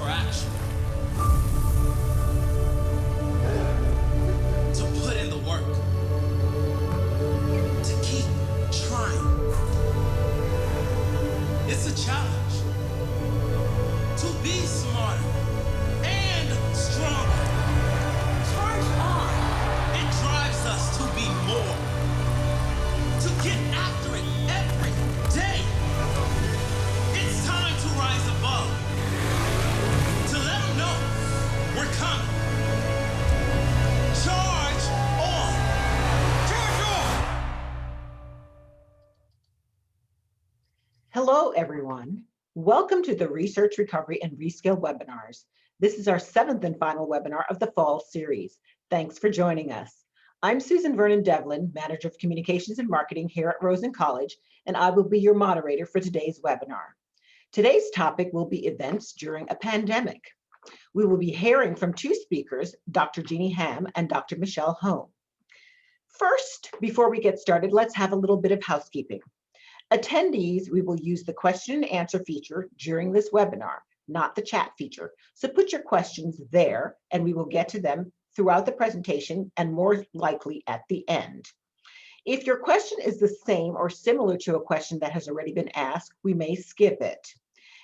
action. To put in the work. To keep trying. It's a challenge. To be smarter and stronger. Charge on. It drives us to be more. To get after it every day. It's time to rise above. To let them know we're coming. Charge on. Charge on. Hello, everyone. Welcome to the Research Recovery and Reskill webinars. This is our 7th and final webinar of the fall series. Thanks for joining us. I'm Susan Vernon Devlin, Manager of Communications and Marketing here at Rosen College, and I will be your moderator for today's webinar. Today's topic will be events during a pandemic. We will be hearing from two speakers, Dr. Jeannie Hahm and Dr. Michelle Holm. First, before we get started, let's have a little bit of housekeeping. Attendees, we will use the question and answer feature during this webinar, not the chat feature. So put your questions there and we will get to them throughout the presentation and more likely at the end. If your question is the same or similar to a question that has already been asked, we may skip it.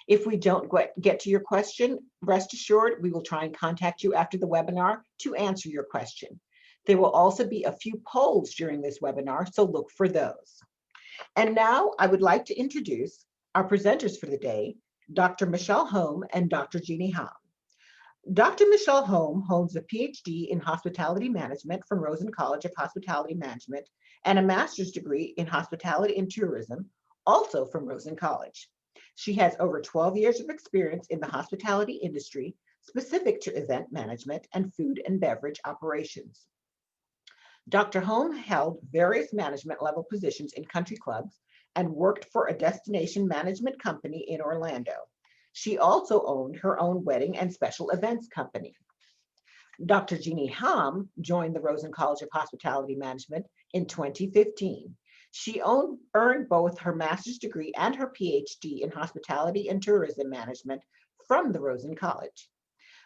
If we don't get to your question, rest assured, we will try and contact you after the webinar to answer your question. There will also be a few polls during this webinar, so look for those. And now I would like to introduce our presenters for the day, Dr. Michelle Holm and Dr. Jeannie Hahm. Dr. Michelle Holm holds a PhD in Hospitality Management from Rosen College of Hospitality Management and a master's degree in Hospitality and Tourism, also from Rosen College. She has over 12 years of experience in the hospitality industry, specific to event management and food and beverage operations. Dr. Holm held various management level positions in country clubs and worked for a destination management company in Orlando. She also owned her own wedding and special events company. Dr. Jeannie Hahm joined the Rosen College of Hospitality Management in 2015. She earned both her master's degree and her PhD in Hospitality and Tourism Management from the Rosen College.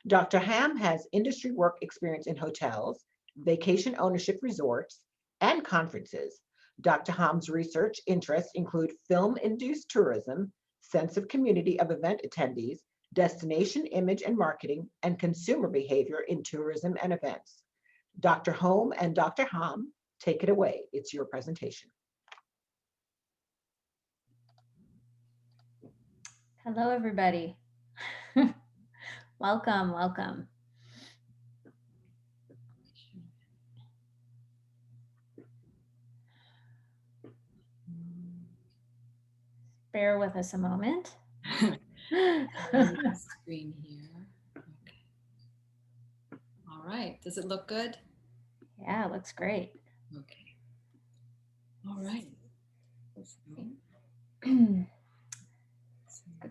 Dr. Hahm has industry work experience in hotels, vacation ownership resorts, and conferences. Dr. Ham's research interests include film-induced tourism, sense of community of event attendees, destination image and marketing, and consumer behavior in tourism and events. Dr. Holm and Dr. Hahm, take it away. It's your presentation. Hello, everybody. Welcome, welcome. Bear with us a moment. Screen here. Okay. All right. Does it look good? Yeah, it looks great. Okay. All right.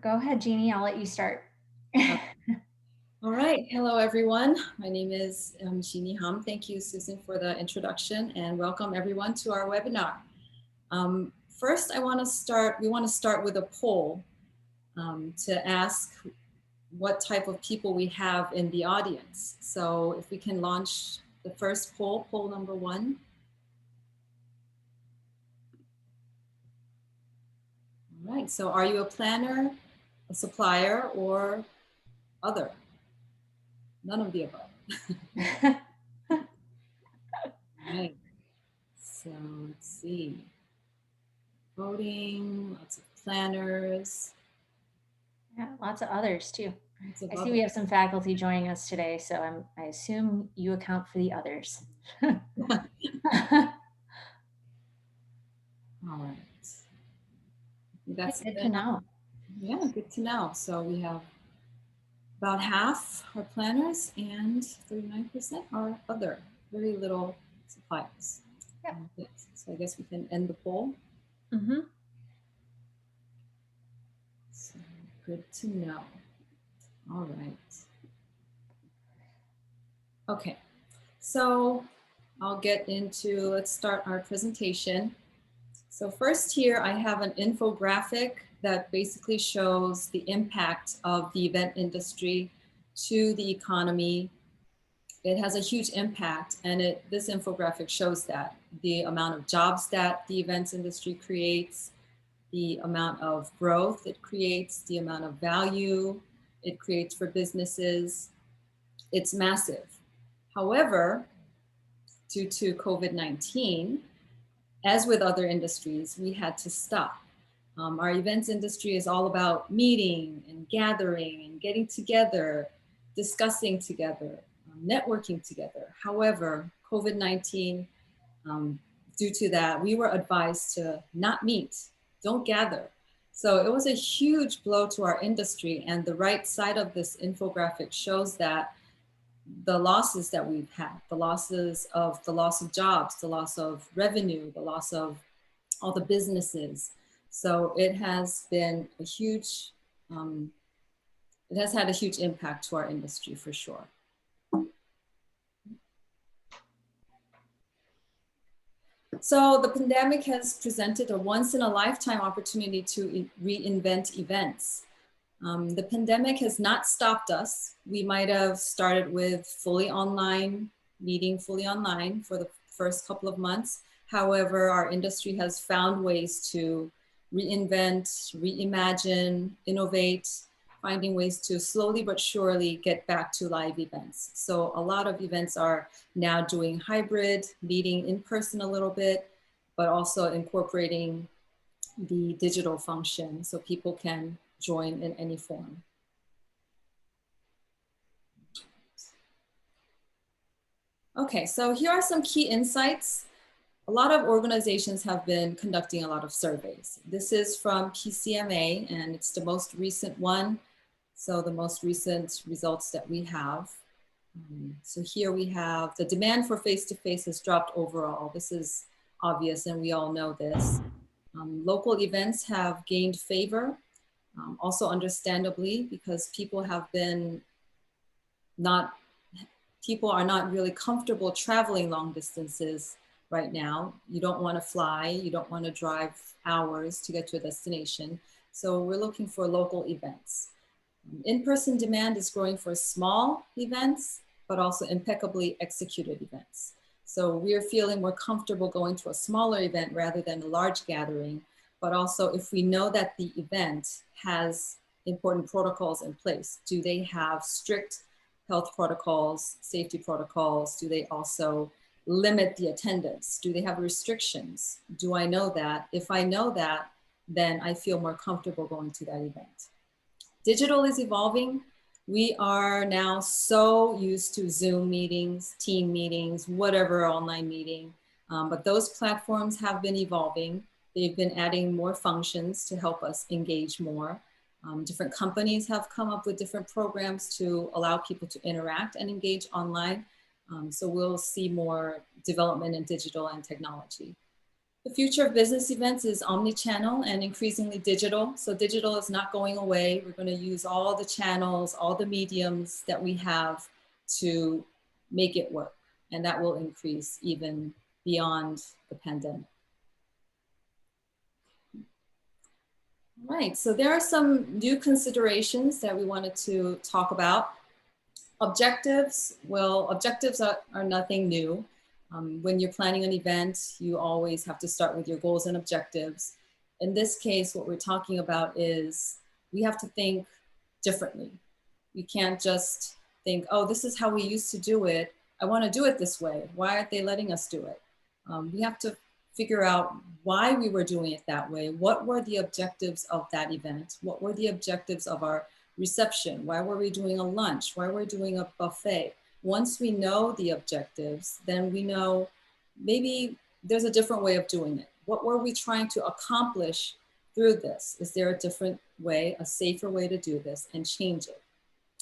Go ahead, Jeannie. I'll let you start. All right. Hello, everyone. My name is Jeannie Hahm. Thank you, Susan, for the introduction, and welcome everyone to our webinar. First, we want to start with a poll to ask what type of people we have in the audience. So if we can launch the first poll number 1. All right, so are you a planner, a supplier, or other? None of the above. Right, so let's see. Voting, lots of planners. Yeah, lots of others too. I see others. we have some faculty joining us today, so I assume you account for the others. All right. That's good to know. Yeah, good to know. So we have about half are planners and 39% are other, very little suppliers. Yep. So I guess we can end the poll. Mm-hmm. So good to know. All right. Okay, so let's start our presentation. So first here, I have an infographic that basically shows the impact of the event industry to the economy. It has a huge impact, and this infographic shows that the amount of jobs that the events industry creates, the amount of growth it creates, the amount of value it creates for businesses. It's massive. However, due to COVID-19, as with other industries, we had to stop. Our events industry is all about meeting and gathering and getting together, discussing together, networking together. However, COVID-19, due to that, we were advised to not meet, don't gather. So it was a huge blow to our industry, and the right side of this infographic shows that the losses that we've had, the loss of jobs, the loss of revenue, the loss of all the businesses. So it has been a huge, it has had a huge impact to our industry for sure. So the pandemic has presented a once in a lifetime opportunity to reinvent events. The pandemic has not stopped us. We might have started with fully online, meeting fully online for the first couple of months. However, our industry has found ways to reinvent, reimagine, innovate, finding ways to slowly but surely get back to live events. So a lot of events are now doing hybrid, meeting in person a little bit, but also incorporating the digital function so people can join in any form. Okay, so here are some key insights. A lot of organizations have been conducting a lot of surveys. This is from PCMA, and it's the most recent one. So the most recent results that we have. So here we have the demand for face-to-face has dropped overall. This is obvious, and we all know this. Local events have gained favor, also understandably, because people are not really comfortable traveling long distances right now. You don't want to fly, you don't want to drive hours to get to a destination. So we're looking for local events. In-person demand is growing for small events, but also impeccably executed events. So we're feeling more comfortable going to a smaller event rather than a large gathering. But also if we know that the event has important protocols in place, do they have strict health protocols, safety protocols? Do they also limit the attendance? Do they have restrictions? Do I know that? If I know that, then I feel more comfortable going to that event. Digital is evolving. We are now so used to Zoom meetings, team meetings, whatever online meeting, but those platforms have been evolving. They've been adding more functions to help us engage more. Different companies have come up with different programs to allow people to interact and engage online. So we'll see more development in digital and technology. The future of business events is omni-channel and increasingly digital. So digital is not going away. We're going to use all the channels, all the mediums that we have to make it work. And that will increase even beyond the pandemic. All right, so there are some new considerations that we wanted to talk about. Objectives, well, objectives are nothing new. When you're planning an event, you always have to start with your goals and objectives. In this case, what we're talking about is we have to think differently. You can't just think, oh, this is how we used to do it. I want to do it this way. Why aren't they letting us do it? We have to figure out why we were doing it that way. What were the objectives of that event? What were the objectives of our reception? Why were we doing a lunch? Why were we doing a buffet? Once we know the objectives, then we know maybe there's a different way of doing it. What were we trying to accomplish through this? Is there a different way, a safer way to do this, and change it?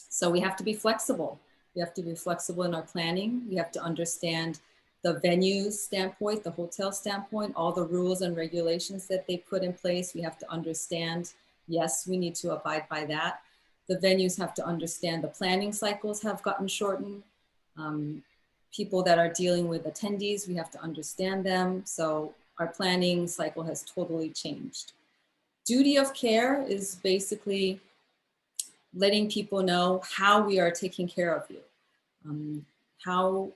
So we have to be flexible. We have to be flexible in our planning. We have to understand the venue standpoint, the hotel standpoint, all the rules and regulations that they put in place. We have to understand, yes, we need to abide by that. The venues have to understand the planning cycles have gotten shortened. People that are dealing with attendees, we have to understand them. So our planning cycle has totally changed. Duty of care is basically letting people know how we are taking care of you, how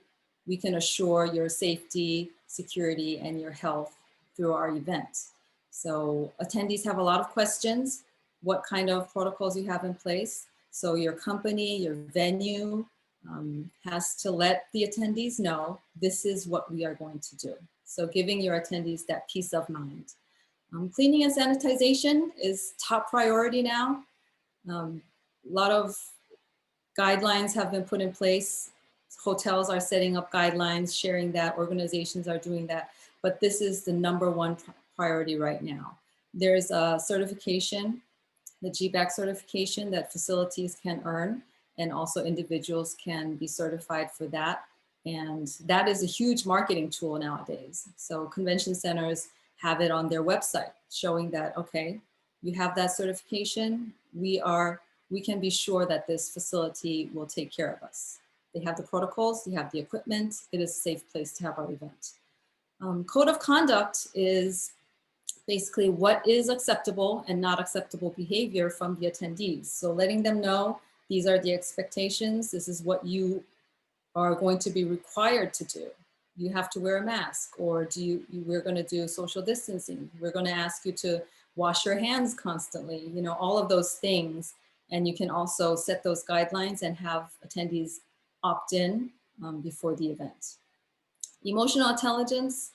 we can assure your safety, security, and your health through our event. So attendees have a lot of questions, what kind of protocols you have in place. So your company, your venue has to let the attendees know this is what we are going to do. So giving your attendees that peace of mind. Cleaning and sanitization is top priority now. A lot of guidelines have been put in place. Hotels are setting up guidelines, sharing that, organizations are doing that, but this is the #1 priority right now. There's a certification, the GBAC certification that facilities can earn, and also individuals can be certified for that. And that is a huge marketing tool nowadays. So convention centers have it on their website showing that, okay, you have that certification, we can be sure that this facility will take care of us. They have the protocols, they have the equipment, it is a safe place to have our event. Code of conduct is basically what is acceptable and not acceptable behavior from the attendees. So letting them know these are the expectations, this is what you are going to be required to do. You have to wear a mask, or we're going to do social distancing. We're going to ask you to wash your hands constantly, you know, all of those things. And you can also set those guidelines and have attendees opt in before the event. Emotional intelligence,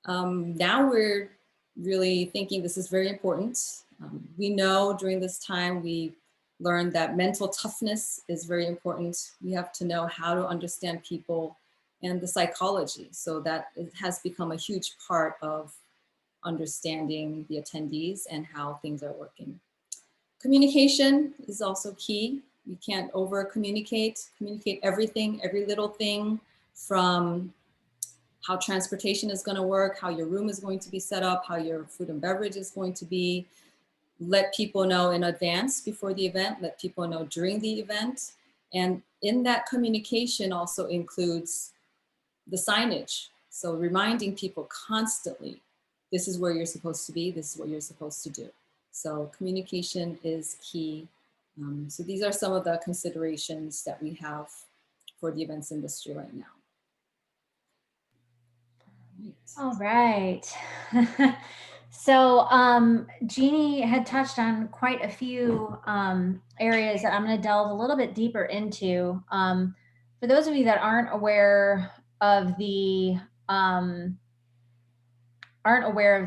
now we're really thinking this is very important. We know during this time we learned that mental toughness is very important. We have to know how to understand people and the psychology. So that it has become a huge part of understanding the attendees and how things are working. Communication is also key. You can't over communicate everything, every little thing, from how transportation is going to work, how your room is going to be set up, how your food and beverage is going to be. Let people know in advance before the event, let people know during the event. And in that communication also includes the signage. So reminding people constantly, this is where you're supposed to be, this is what you're supposed to do. So communication is key. So these are some of the considerations that we have for the events industry right now. All right. So Jeannie had touched on quite a few areas that I'm going to delve a little bit deeper into. For those of you that aren't aware of the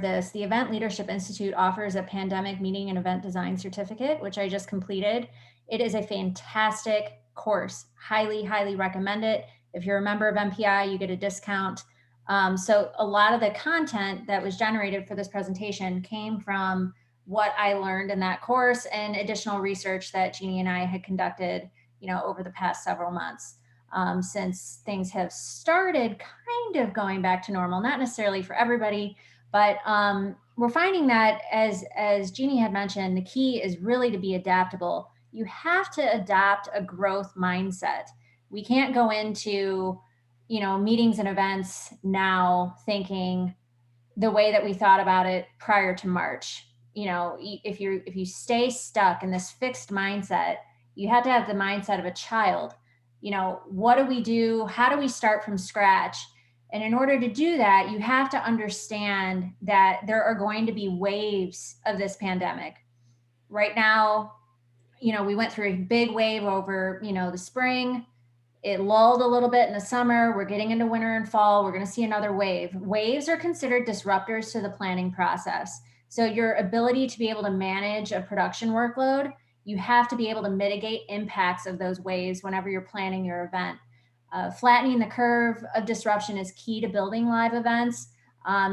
this, the Event Leadership Institute offers a pandemic meeting and event design certificate, which I just completed. It is a fantastic course. Highly, highly recommend it. If you're a member of MPI, you get a discount. So a lot of the content that was generated for this presentation came from what I learned in that course and additional research that Jeannie and I had conducted, you know, over the past several months. Since things have started kind of going back to normal, not necessarily for everybody, but we're finding that as Jeannie had mentioned, the key is really to be adaptable. You have to adopt a growth mindset. We can't go into, you know, meetings and events now thinking the way that we thought about it prior to March. You know, if you stay stuck in this fixed mindset, you have to have the mindset of a child. You know, what do we do? How do we start from scratch? And in order to do that, you have to understand that there are going to be waves of this pandemic. Right now, you know, we went through a big wave over, you know, the spring. It lulled a little bit in the summer. We're getting into winter and fall. We're going to see another wave. Waves are considered disruptors to the planning process. So your ability to be able to manage a production workload, you have to be able to mitigate impacts of those waves whenever you're planning your event. Flattening the curve of disruption is key to building live events.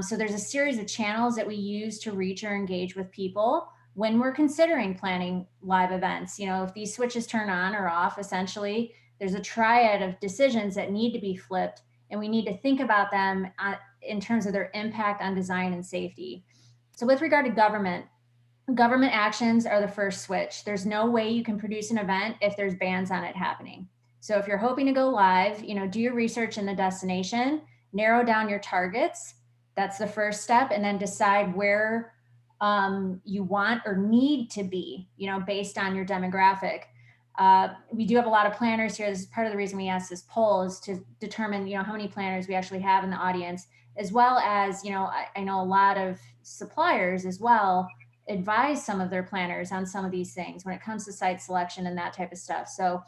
So there's a series of channels that we use to reach or engage with people when we're considering planning live events. You know, if these switches turn on or off, essentially, there's a triad of decisions that need to be flipped, and we need to think about them in terms of their impact on design and safety. So with regard to government actions are the first switch. There's no way you can produce an event if there's bans on it happening. So if you're hoping to go live, you know, do your research in the destination, narrow down your targets. That's the first step, and then decide where you want or need to be, you know, based on your demographic. We do have a lot of planners here. This is part of the reason we asked this poll, is to determine, how many planners we actually have in the audience, as well as, I know a lot of suppliers as well advise some of their planners on some of these things when it comes to site selection and that type of stuff. So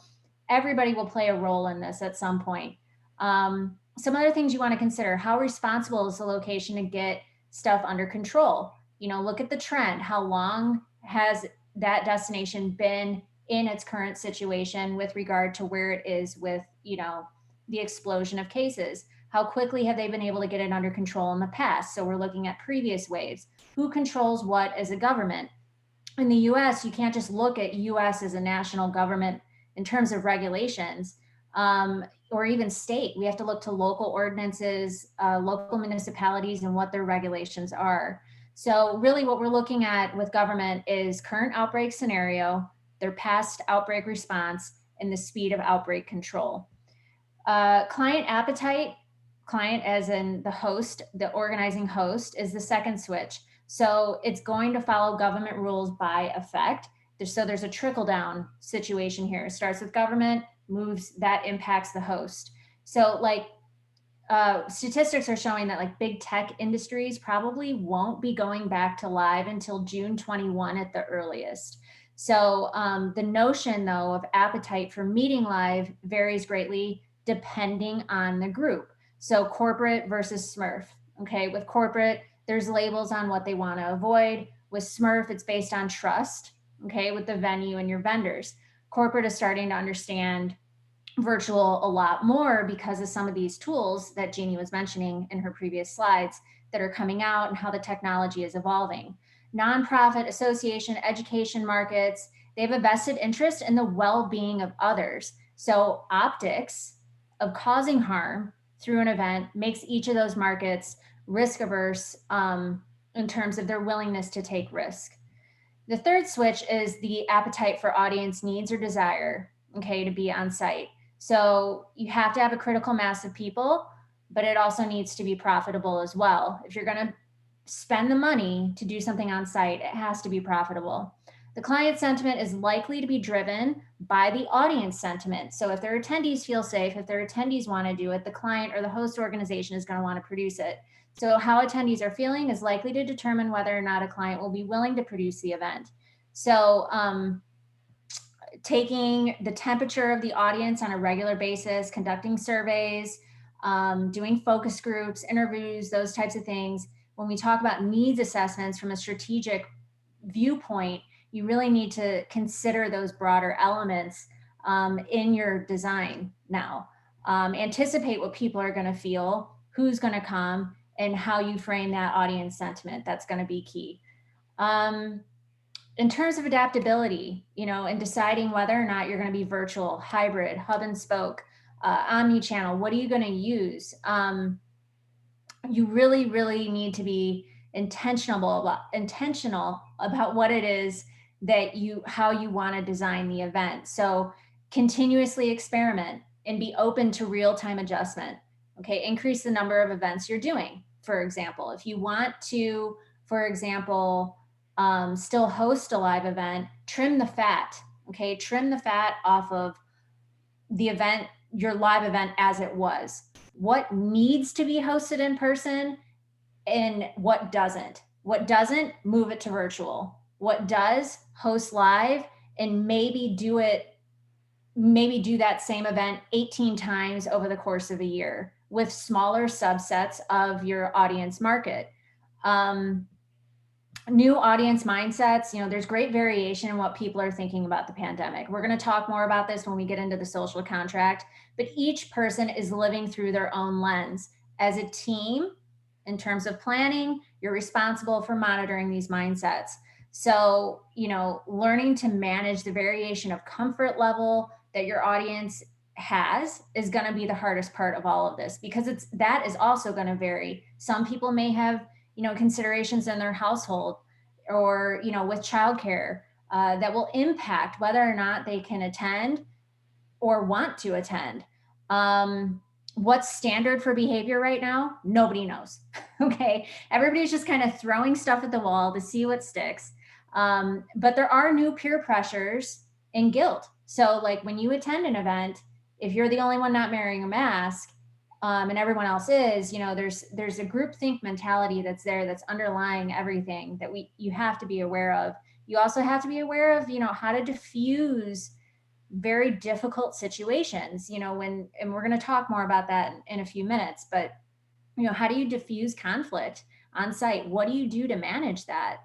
everybody will play a role in this at some point. Some other things you want to consider: how responsible is the location to get stuff under control? Look at the trend. How long has that destination been in its current situation with regard to where it is with, the explosion of cases? How quickly have they been able to get it under control in the past? So we're looking at previous waves. Who controls what as a government? In the US, you can't just look at US as a national government in terms of regulations, or even state. We have to look to local ordinances, local municipalities, and what their regulations are. So really what we're looking at with government is current outbreak scenario, their past outbreak response, and the speed of outbreak control. Client appetite, client as in the host, the organizing host, is the second switch. So it's going to follow government rules by effect. So there's a trickle down situation here. It starts with government, that impacts the host. So statistics are showing that big tech industries probably won't be going back to live until June 21 at the earliest. So the notion, though, of appetite for meeting live varies greatly depending on the group. So corporate versus Smurf. Okay, with corporate, there's labels on what they want to avoid. With Smurf, it's based on trust, okay, with the venue and your vendors. Corporate is starting to understand virtual a lot more because of some of these tools that Jeannie was mentioning in her previous slides that are coming out and how the technology is evolving. Nonprofit, association, education markets, they have a vested interest in the well-being of others. So optics of causing harm through an event makes each of those markets risk averse in terms of their willingness to take risk. The third switch is the appetite for audience needs or desire, okay, to be on site. So you have to have a critical mass of people, but it also needs to be profitable as well. If you're going to spend the money to do something on site, it has to be profitable. The client sentiment is likely to be driven by the audience sentiment. So if their attendees feel safe, if their attendees want to do it, the client or the host organization is going to want to produce it. So how attendees are feeling is likely to determine whether or not a client will be willing to produce the event. So taking the temperature of the audience on a regular basis, conducting surveys, doing focus groups, interviews, those types of things. When we talk about needs assessments from a strategic viewpoint, you really need to consider those broader elements in your design now. Anticipate what people are going to feel, who's going to come, and how you frame that audience sentiment. That's going to be key. In terms of adaptability, and deciding whether or not you're going to be virtual, hybrid, hub and spoke, omni-channel, what are you going to use? You really, really need to be intentional about what it is that how you want to design the event. So continuously experiment and be open to real-time adjustment. Okay, increase the number of events you're doing. For example, if you want to, for example, still host a live event, trim the fat. Okay, trim the fat off of the event, your live event as it was. What needs to be hosted in person and what doesn't. What doesn't, move it to virtual. What does, host live, and maybe do that same event 18 times over the course of a year with smaller subsets of your audience market. New audience mindsets, there's great variation in what people are thinking about the pandemic. We're going to talk more about this when we get into the social contract, but each person is living through their own lens. As a team, in terms of planning, you're responsible for monitoring these mindsets. So, learning to manage the variation of comfort level that your audience has is going to be the hardest part of all of this, because that is also going to vary. Some people may have considerations in their household or, with childcare that will impact whether or not they can attend or want to attend. What's standard for behavior right now? Nobody knows. Okay. Everybody's just kind of throwing stuff at the wall to see what sticks. But there are new peer pressures and guilt So like when you attend an event, if you're the only one not wearing a mask, and everyone else is, there's a groupthink mentality that's there, that's underlying everything that you have to be aware of. You also have to be aware of, how to diffuse very difficult situations, and we're going to talk more about that in a few minutes, but how do you diffuse conflict on site? What do you do to manage that?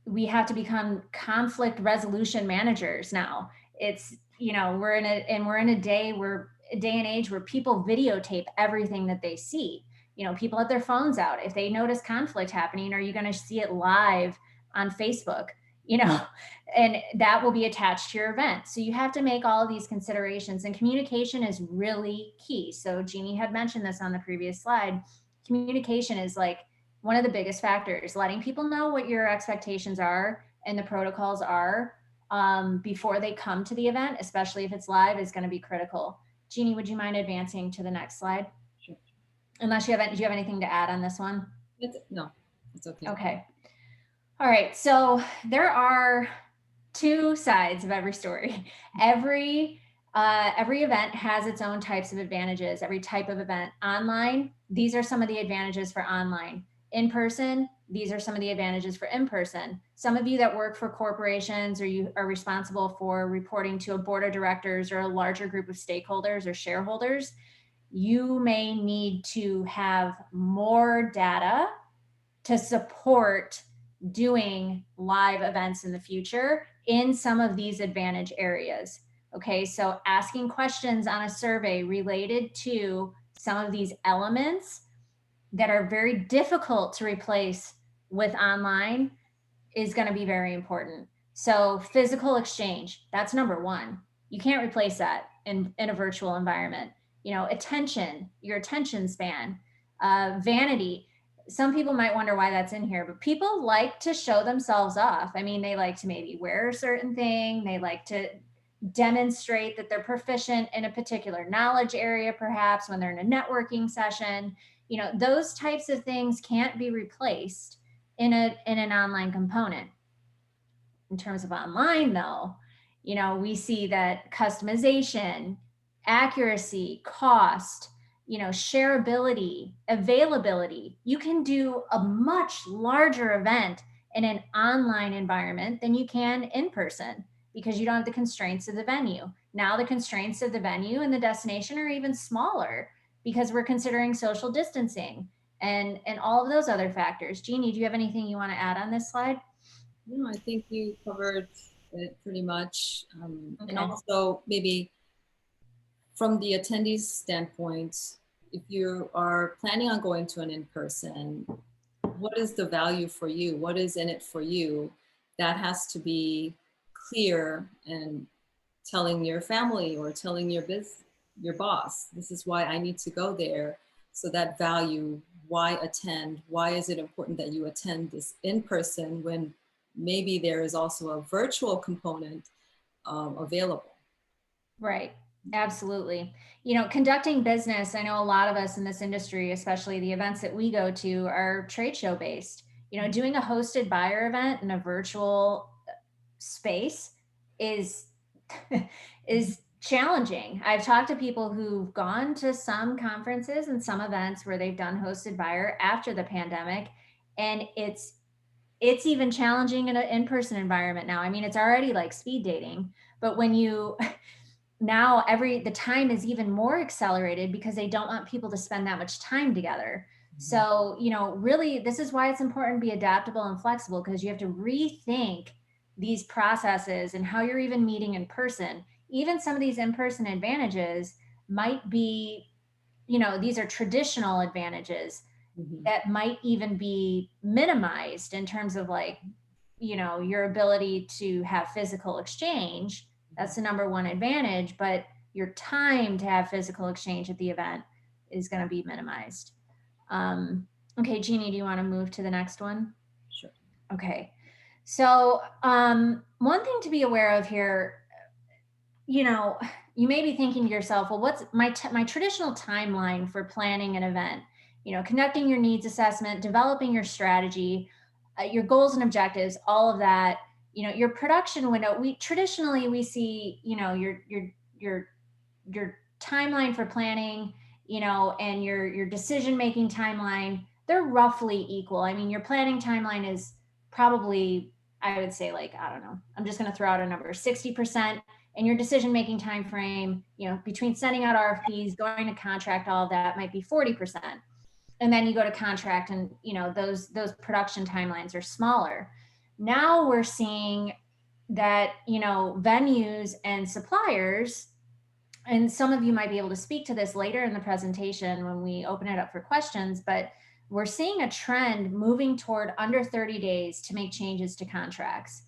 We have to become conflict resolution managers now. It's, we're in a day and age where people videotape everything that they see. People have their phones out. If they notice conflict happening, are you going to see it live on Facebook? And that will be attached to your event. So you have to make all of these considerations, and communication is really key. So Jeannie had mentioned this on the previous slide. Communication is like one of the biggest factors. Letting people know what your expectations are and the protocols are before they come to the event, especially if it's live, is going to be critical. Jeannie, would you mind advancing to the next slide? Sure. Unless do you have anything to add on this one? No, it's okay. Okay. All right. So there are two sides of every story. Every event has its own types of advantages. Every type of event. Online, these are some of the advantages for online. In person, these are some of the advantages for in person. Some of you that work for corporations, or you are responsible for reporting to a board of directors or a larger group of stakeholders or shareholders, you may need to have more data to support doing live events in the future in some of these advantage areas. Okay, so asking questions on a survey related to some of these elements that are very difficult to replace with online is going to be very important. So physical exchange, that's number one. You can't replace that in a virtual environment. Attention, your attention span, vanity. Some people might wonder why that's in here, but people like to show themselves off. I mean, they like to maybe wear a certain thing. They like to demonstrate that they're proficient in a particular knowledge area, perhaps when they're in a networking session. Those types of things can't be replaced in an online component. In terms of online, though, we see that customization, accuracy, cost, shareability, availability. You can do a much larger event in an online environment than you can in person, because you don't have the constraints of the venue. Now the constraints of the venue and the destination are even smaller because we're considering social distancing and all of those other factors. Jeannie, do you have anything you want to add on this slide? No, I think you covered it pretty much. Okay. And also maybe from the attendees standpoint, if you are planning on going to an in-person, what is the value for you? What is in it for you? That has to be clear, and telling your family or telling your boss, this is why I need to go there. So that value, why attend? Why is it important that you attend this in person when maybe there is also a virtual component available? Right. Absolutely. Conducting business, I know a lot of us in this industry, especially the events that we go to, are trade show based. Doing a hosted buyer event in a virtual space is challenging. I've talked to people who've gone to some conferences and some events where they've done hosted buyer after the pandemic, and it's even challenging in an in-person environment now. I mean, it's already like speed dating, but when you now the time is even more accelerated because they don't want people to spend that much time together. So, really, this is why it's important to be adaptable and flexible, because you have to rethink these processes and how you're even meeting in person. Even some of these in-person advantages might be, these are traditional advantages that might even be minimized in terms of your ability to have physical exchange. That's the number one advantage, but your time to have physical exchange at the event is going to be minimized. Okay, Jeannie, do you want to move to the next one? Sure. Okay. So one thing to be aware of here, you may be thinking to yourself, well, what's my traditional timeline for planning an event? Conducting your needs assessment, developing your strategy, your goals and objectives, all of that. your production window, we traditionally see, your timeline for planning, and your decision-making timeline, they're roughly equal. I mean, your planning timeline is probably, I would say, like, I don't know, I'm just going to throw out a number, 60%, and your decision-making time frame, between sending out RFPs, going to contract, all of that might be 40%. And then you go to contract, and those production timelines are smaller. Now we're seeing that venues and suppliers, and some of you might be able to speak to this later in the presentation when we open it up for questions, but we're seeing a trend moving toward under 30 days to make changes to contracts.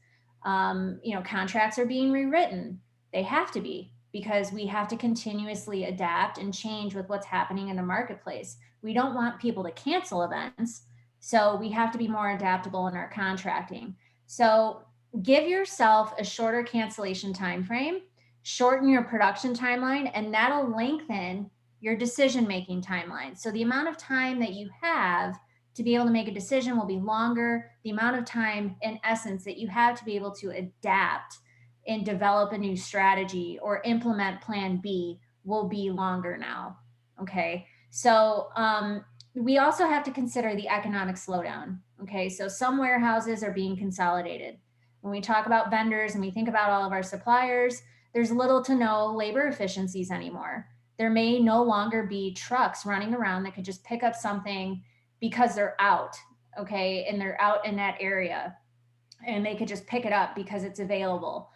Contracts are being rewritten. They have to be, because we have to continuously adapt and change with what's happening in the marketplace. We don't want people to cancel events, so we have to be more adaptable in our contracting. So give yourself a shorter cancellation time frame, shorten your production timeline, and that'll lengthen your decision-making timeline. So the amount of time that you have to be able to make a decision will be longer. The amount of time, in essence, that you have to be able to adapt and develop a new strategy or implement plan B will be longer now. Okay. So we also have to consider the economic slowdown. Okay. So some warehouses are being consolidated. When we talk about vendors and we think about all of our suppliers, there's little to no labor efficiencies anymore. There may no longer be trucks running around that could just pick up something because they're out, okay, and they're out in that area, and they could just pick it up because it's available.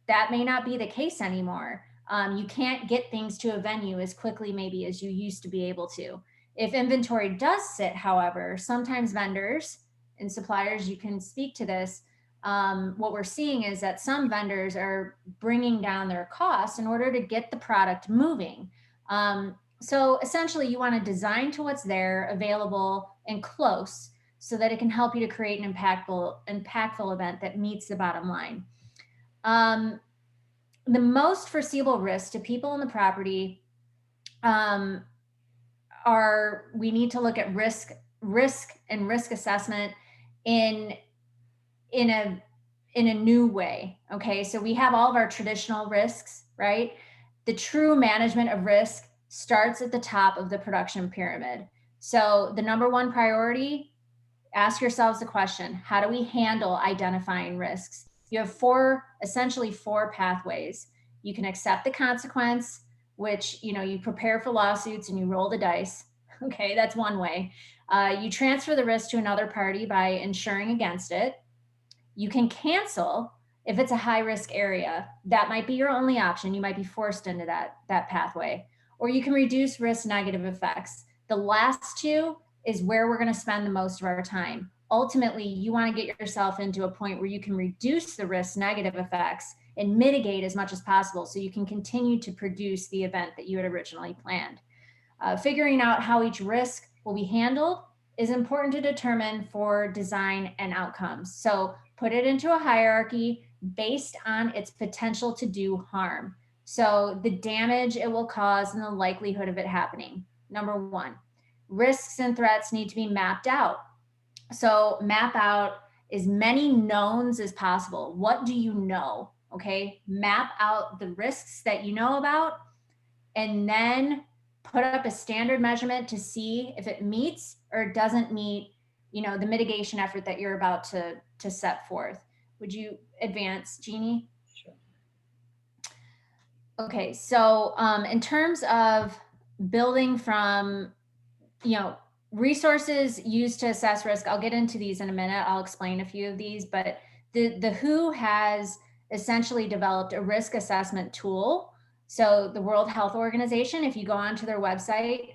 That may not be the case anymore. You can't get things to a venue as quickly maybe as you used to be able to. If inventory does sit, however, sometimes vendors and suppliers, you can speak to this, what we're seeing is that some vendors are bringing down their costs in order to get the product moving. So essentially, you want to design to what's there, available, and close, so that it can help you to create an impactful event that meets the bottom line. The most foreseeable risks to people in the property we need to look at risk and risk assessment in a new way. Okay. So we have all of our traditional risks, right? The true management of risk starts at the top of the production pyramid. So the number one priority, ask yourselves the question, how do we handle identifying risks? You have essentially four pathways. You can accept the consequence, which, you prepare for lawsuits and you roll the dice. Okay. That's one way. You transfer the risk to another party by insuring against it. You can cancel if it's a high risk area. That might be your only option. You might be forced into that pathway. Or you can reduce risk negative effects. The last two is where we're going to spend the most of our time. Ultimately, you want to get yourself into a point where you can reduce the risk negative effects and mitigate as much as possible, so you can continue to produce the event that you had originally planned. Figuring out how each risk will be handled is important to determine for design and outcomes. So put it into a hierarchy based on its potential to do harm. So the damage it will cause and the likelihood of it happening. Number one, risks and threats need to be mapped out. So map out as many knowns as possible. What do you know? Okay, map out the risks that you know about, and then put up a standard measurement to see if it meets or doesn't meet, the mitigation effort that you're about to set forth. Would you advance, Jeannie? Sure. Okay, so in terms of building from, resources used to assess risk, I'll get into these in a minute. I'll explain a few of these, but the WHO has essentially developed a risk assessment tool. So the World Health Organization, if you go onto their website,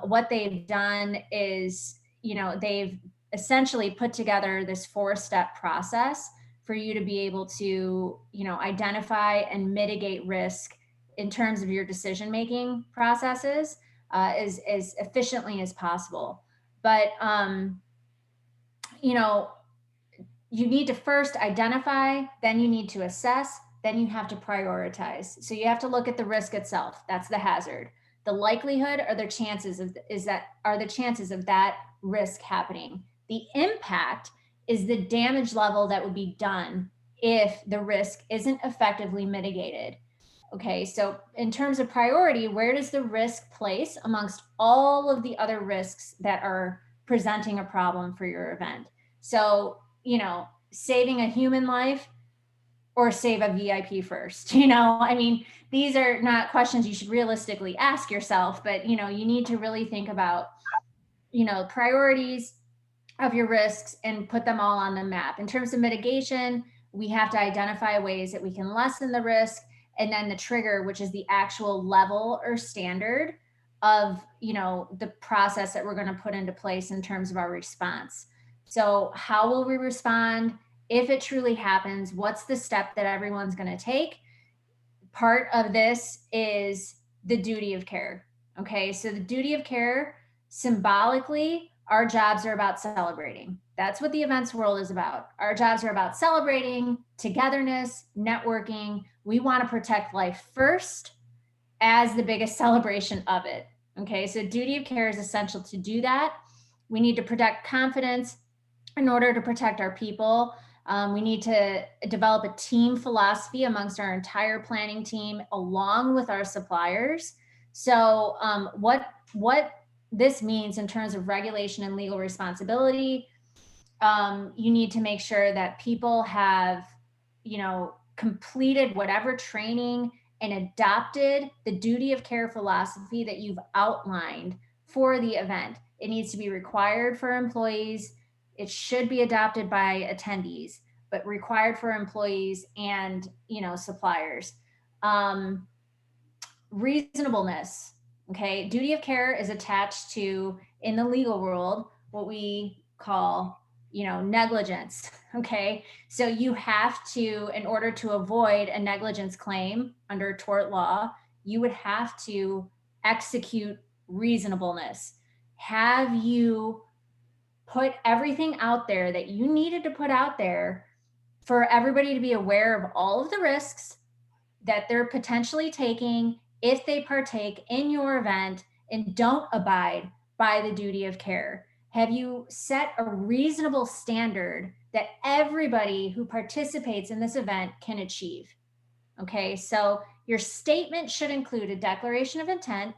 what they've done is, they've essentially put together this 4-step process for you to be able to, identify and mitigate risk in terms of your decision-making processes as efficiently as possible. But, you need to first identify, then you need to assess, then you have to prioritize. So you have to look at the risk itself. That's the hazard. The likelihood or the chances of that risk happening. The impact is the damage level that would be done if the risk isn't effectively mitigated. Okay, so in terms of priority, where does the risk place amongst all of the other risks that are presenting a problem for your event? So, saving a human life or save a VIP first, I mean, these are not questions you should realistically ask yourself, but, you need to really think about, priorities of your risks and put them all on the map. In terms of mitigation, we have to identify ways that we can lessen the risk, and then the trigger, which is the actual level or standard of the process that we're going to put into place in terms of our response. So how will we respond if it truly happens? What's the step that everyone's going to take? Part of this is the duty of care. Okay, so the duty of care, symbolically, our jobs are about celebrating. That's what the events world is about. Our jobs are about celebrating, togetherness, networking. We want to protect life first as the biggest celebration of it. Okay, so duty of care is essential to do that. We need to protect confidence in order to protect our people. We need to develop a team philosophy amongst our entire planning team, along with our suppliers. So what this means in terms of regulation and legal responsibility, you need to make sure that people have, completed whatever training and adopted the duty of care philosophy that you've outlined for the event. It needs to be required for employees. It should be adopted by attendees, but required for employees and, suppliers. Reasonableness. Okay. Duty of care is attached to, in the legal world, what we call, negligence. Okay. So you have to, in order to avoid a negligence claim under tort law, you would have to execute reasonableness. Have you put everything out there that you needed to put out there for everybody to be aware of all of the risks that they're potentially taking if they partake in your event and don't abide by the duty of care? Have you set a reasonable standard that everybody who participates in this event can achieve? Okay, so your statement should include a declaration of intent,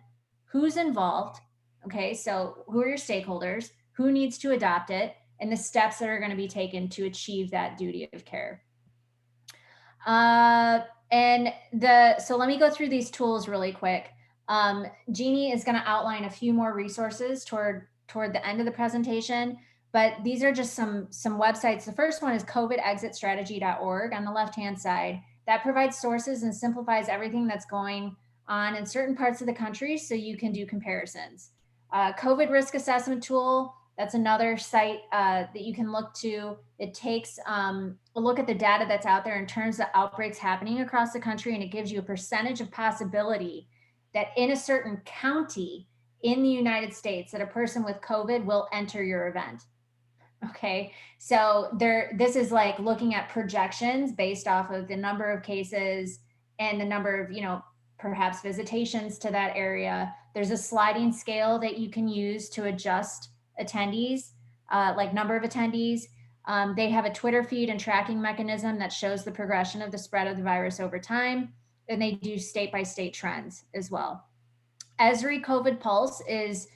who's involved, okay, so who are your stakeholders, who needs to adopt it, and the steps that are going to be taken to achieve that duty of care. So let me go through these tools really quick. Jeannie is going to outline a few more resources toward the end of the presentation, but these are just some websites. The first one is covidexitstrategy.org on the left-hand side. That provides sources and simplifies everything that's going on in certain parts of the country so you can do comparisons. COVID risk assessment tool, that's another site that you can look to. It takes a look at the data that's out there in terms of outbreaks happening across the country, and it gives you a percentage of possibility that in a certain county in the United States that a person with COVID will enter your event. Okay, so this is like looking at projections based off of the number of cases and the number of, perhaps visitations to that area. There's a sliding scale that you can use to adjust attendees, like number of attendees. They have a Twitter feed and tracking mechanism that shows the progression of the spread of the virus over time. And they do state-by-state trends as well. Esri COVID Pulse is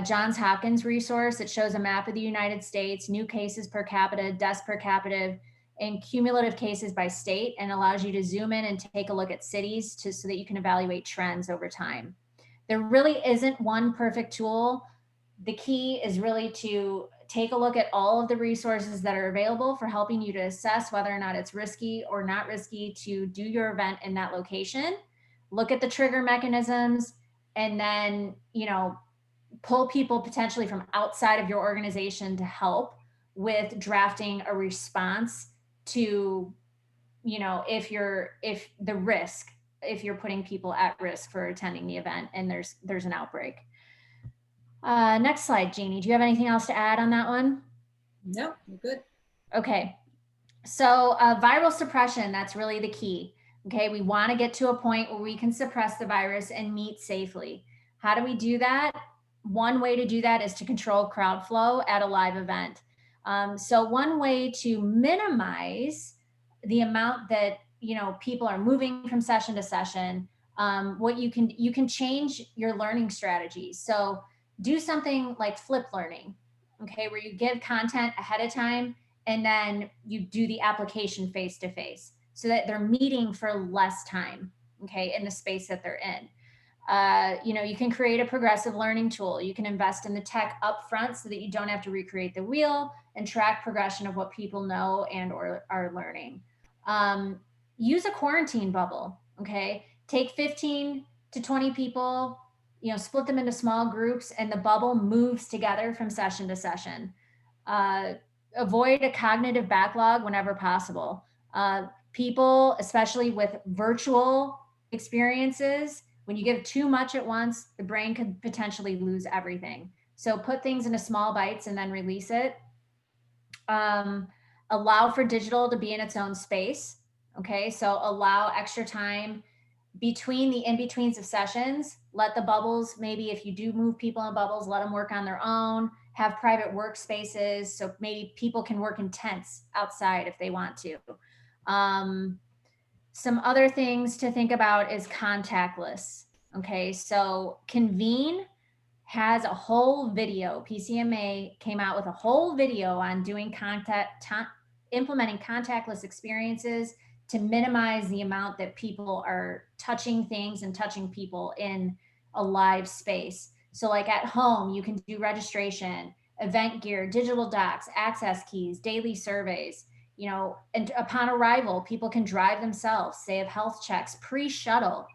Johns Hopkins resource. It shows a map of the United States, new cases per capita, deaths per capita, and cumulative cases by state, and allows you to zoom in and take a look at cities so that you can evaluate trends over time. There really isn't one perfect tool. The key is really to take a look at all of the resources that are available for helping you to assess whether or not it's risky or not risky to do your event in that location. Look at the trigger mechanisms, and then, pull people potentially from outside of your organization to help with drafting a response to, if you're putting people at risk for attending the event and there's an outbreak. Next slide, Jeannie. Do you have anything else to add on that one? No, I'm good. Okay. So viral suppression, that's really the key. Okay, we want to get to a point where we can suppress the virus and meet safely. How do we do that? One way to do that is to control crowd flow at a live event. So one way to minimize, the amount that, people are moving from session to session, what you can change your learning strategies. So do something like flip learning, okay, where you give content ahead of time and then you do the application face to face so that they're meeting for less time, okay, in the space that they're in. You can create a progressive learning tool. You can invest in the tech up front so that you don't have to recreate the wheel, and track progression of what people know and or are learning. Use a quarantine bubble, okay? Take 15 to 20 people, split them into small groups, and the bubble moves together from session to session. Uh, Avoid a cognitive backlog whenever possible. People, especially with virtual experiences, when you give too much at once, the brain could potentially lose everything. So put things into small bites and then release it. Allow for digital to be in its own space. Okay, so allow extra time between the in-betweens of sessions. Let the bubbles, maybe if you do move people in bubbles, let them work on their own. Have private workspaces, so maybe people can work in tents outside if they want to. Some other things to think about is contactless. Okay, so Convene has a whole video. PCMA came out with a whole video on doing implementing contactless experiences to minimize the amount that people are touching things and touching people in a live space. So like at home, you can do registration, event gear, digital docs, access keys, daily surveys. And upon arrival, people can drive themselves. They have health checks, pre-shuttle,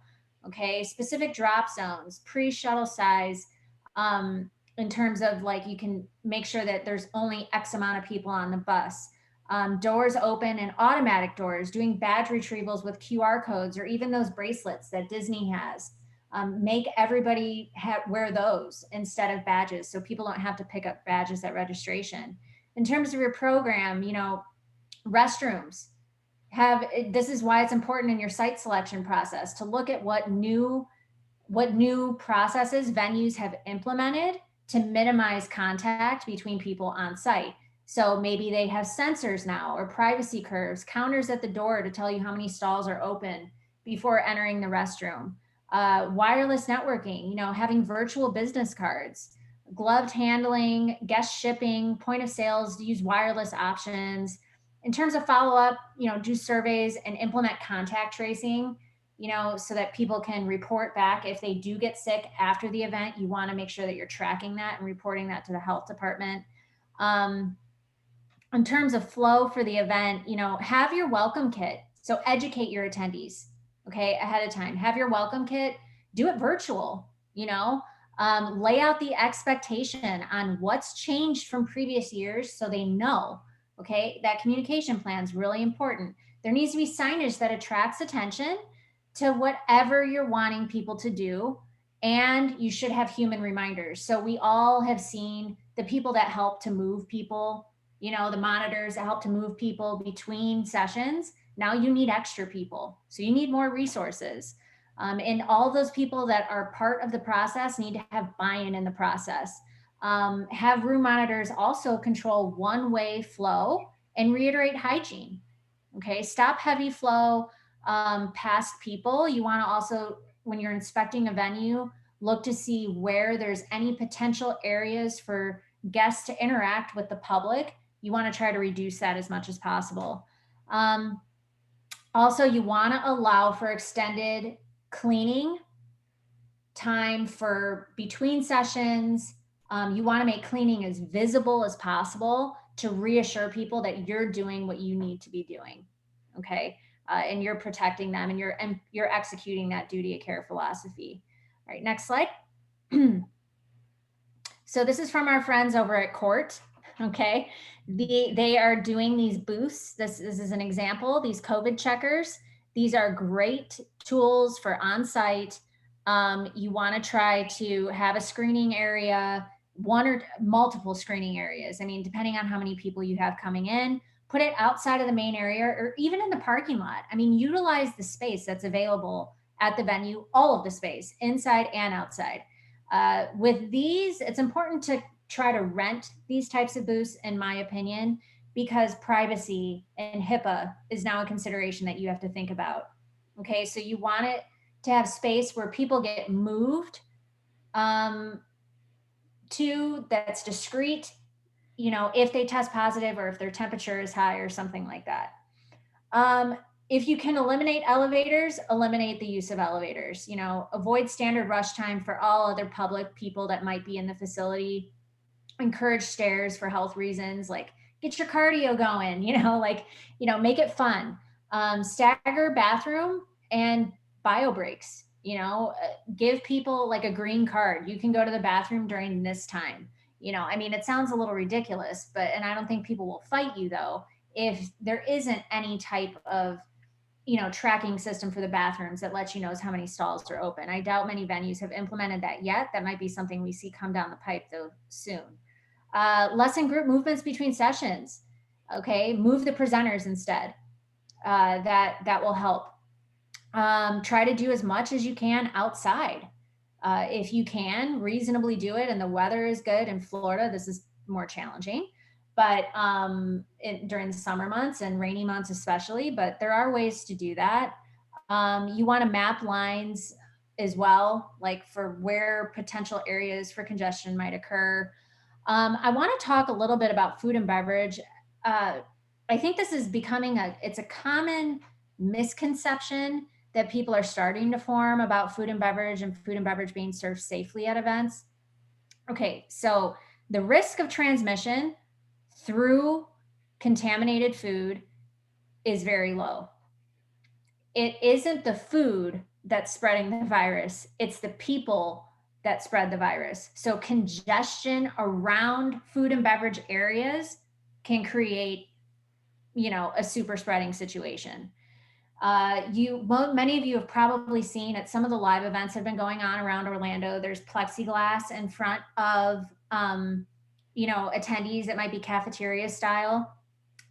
okay, specific drop zones, pre-shuttle size, in terms of like, you can make sure that there's only X amount of people on the bus. Doors open and automatic doors, doing badge retrievals with QR codes, or even those bracelets that Disney has. Make everybody wear those instead of badges, so people don't have to pick up badges at registration. In terms of your program, restrooms this is why it's important in your site selection process to look at what new processes venues have implemented to minimize contact between people on site. So maybe they have sensors now, or privacy curves, counters at the door to tell you how many stalls are open before entering the restroom. Wireless networking, having virtual business cards, gloved handling, guest shipping, point of sales, use wireless options. In terms of follow-up, do surveys and implement contact tracing, so that people can report back if they do get sick after the event. You want to make sure that you're tracking that and reporting that to the health department. In terms of flow for the event, have your welcome kit. So educate your attendees, okay, ahead of time. Have your welcome kit, do it virtual, lay out the expectation on what's changed from previous years so they know, okay, that communication plan is really important. There needs to be signage that attracts attention to whatever you're wanting people to do. And you should have human reminders. So we all have seen the people that help to move people, the monitors that help to move people between sessions. Now you need extra people. So you need more resources. And all those people that are part of the process need to have buy-in in the process. Have room monitors also control one-way flow and reiterate hygiene. Okay, stop heavy flow past people. You want to also, when you're inspecting a venue, look to see where there's any potential areas for guests to interact with the public. You want to try to reduce that as much as possible. Also, you want to allow for extended cleaning time for between sessions. You want to make cleaning as visible as possible to reassure people that you're doing what you need to be doing. Okay. And you're protecting them, and you're executing that duty of care philosophy. All right, next slide. So this is from our friends over at Court. Okay, they are doing these booths. This is an example. These COVID checkers. These are great tools for on-site. You want to try to have a screening area, one or multiple screening areas. I mean, depending on how many people you have coming in. Put it outside of the main area or even in the parking lot. I mean, utilize the space that's available at the venue, all of the space, inside and outside. With these, it's important to try to rent these types of booths, in my opinion, because privacy and HIPAA is now a consideration that you have to think about. Okay, so you want it to have space where people get moved to, that's discreet, you know, if they test positive or if their temperature is high or something like that. If you can eliminate elevators, eliminate the use of elevators. You know, avoid standard rush time for all other public people that might be in the facility. Encourage stairs for health reasons, like get your cardio going, you know, like, you know, make it fun. Stagger bathroom and bio breaks, you know, give people like a green card. You can go to the bathroom during this time. You know, I mean, it sounds a little ridiculous, but, and I don't think people will fight you though, if there isn't any type of, you know, tracking system for the bathrooms that lets you know how many stalls are open. I doubt many venues have implemented that yet. That might be something we see come down the pipe though soon. Lessen group movements between sessions. Okay, move the presenters instead. That will help. Try to do as much as you can outside. If you can reasonably do it and the weather is good in Florida, this is more challenging, but during the summer months and rainy months especially, but there are ways to do that. You want to map lines as well, like for where potential areas for congestion might occur. I want to talk a little bit about food and beverage. I think this is becoming it's a common misconception that people are starting to form about food and beverage being served safely at events. Okay, so the risk of transmission through contaminated food is very low. It isn't the food that's spreading the virus, it's the people that spread the virus. So congestion around food and beverage areas can create, you know, a super spreading situation. Many of you have probably seen at some of the live events that have been going on around Orlando, there's plexiglass in front of, you know, attendees that might be cafeteria style,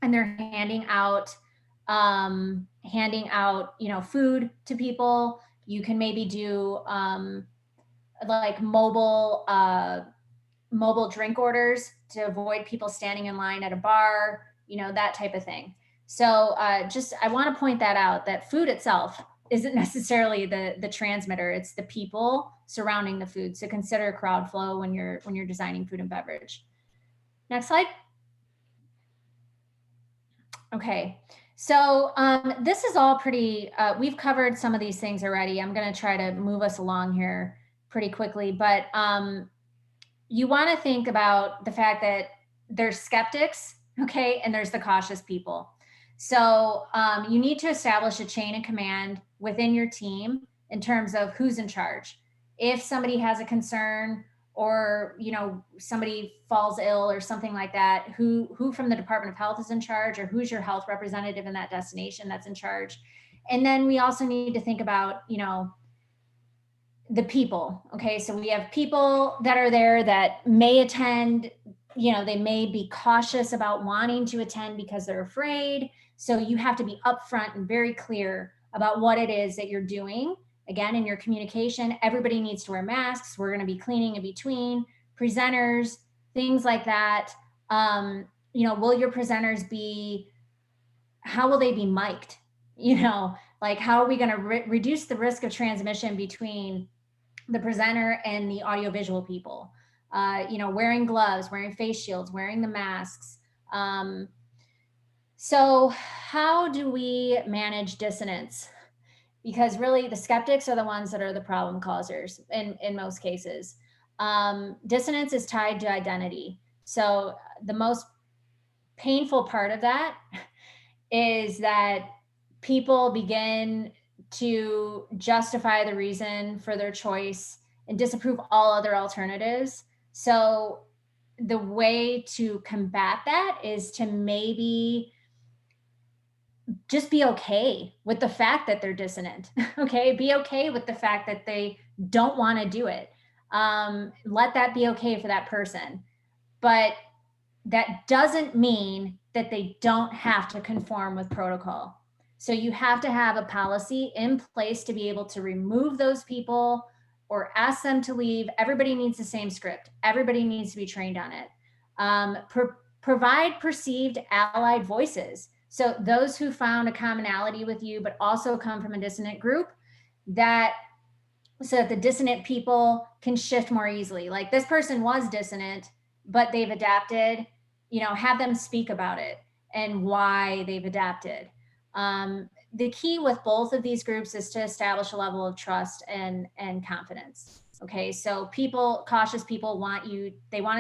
and they're handing out, you know, food to people. You can maybe do like mobile drink orders to avoid people standing in line at a bar, you know, that type of thing. So I want to point that out, that food itself isn't necessarily the transmitter, it's the people surrounding the food. So consider crowd flow when you're designing food and beverage. Next slide. Okay, so this is all pretty, we've covered some of these things already. I'm going to try to move us along here pretty quickly, but you want to think about the fact that there's skeptics, okay, and there's the cautious people. So you need to establish a chain of command within your team in terms of who's in charge. If somebody has a concern, or, you know, somebody falls ill or something like that, who from the Department of Health is in charge, or who's your health representative in that destination that's in charge. And then we also need to think about, you know, the people. Okay, so we have people that are there that may attend, you know, they may be cautious about wanting to attend because they're afraid. So you have to be upfront and very clear about what it is that you're doing. Again, in your communication, everybody needs to wear masks. We're going to be cleaning in between presenters, things like that. You know, will your presenters how will they be mic'd? You know, like how are we going to reduce the risk of transmission between the presenter and the audiovisual people? You know, wearing gloves, wearing face shields, wearing the masks. So how do we manage dissonance? Because really the skeptics are the ones that are the problem causers in most cases. Dissonance is tied to identity. So the most painful part of that is that people begin to justify the reason for their choice and disapprove all other alternatives. So the way to combat that is to maybe just be okay with the fact that they're dissonant. Okay, be okay with the fact that they don't want to do it. Let that be okay for that person. But that doesn't mean that they don't have to conform with protocol. So you have to have a policy in place to be able to remove those people or ask them to leave. Everybody needs the same script. Everybody needs to be trained on it. Provide perceived allied voices. So those who found a commonality with you, but also come from a dissonant group, so that the dissonant people can shift more easily. Like, this person was dissonant, but they've adapted, have them speak about it and why they've adapted. The key with both of these groups is to establish a level of trust and confidence. Okay, so cautious people want to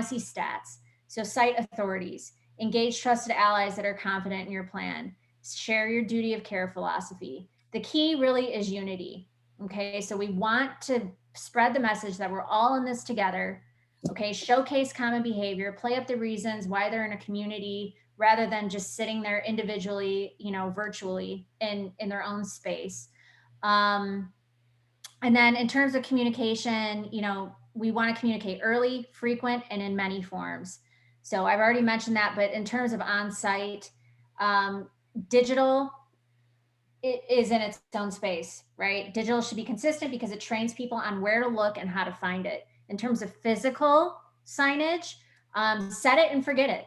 see stats. So cite authorities, engage trusted allies that are confident in your plan, share your duty of care philosophy. The key really is unity. Okay, so we want to spread the message that we're all in this together. Okay, showcase common behavior, play up the reasons why they're in a community rather than just sitting there individually, virtually in their own space. And then in terms of communication, we want to communicate early, frequent, and in many forms. So I've already mentioned that, but in terms of on-site, digital, it is in its own space, right? Digital should be consistent because it trains people on where to look and how to find it. In terms of physical signage, set it and forget it.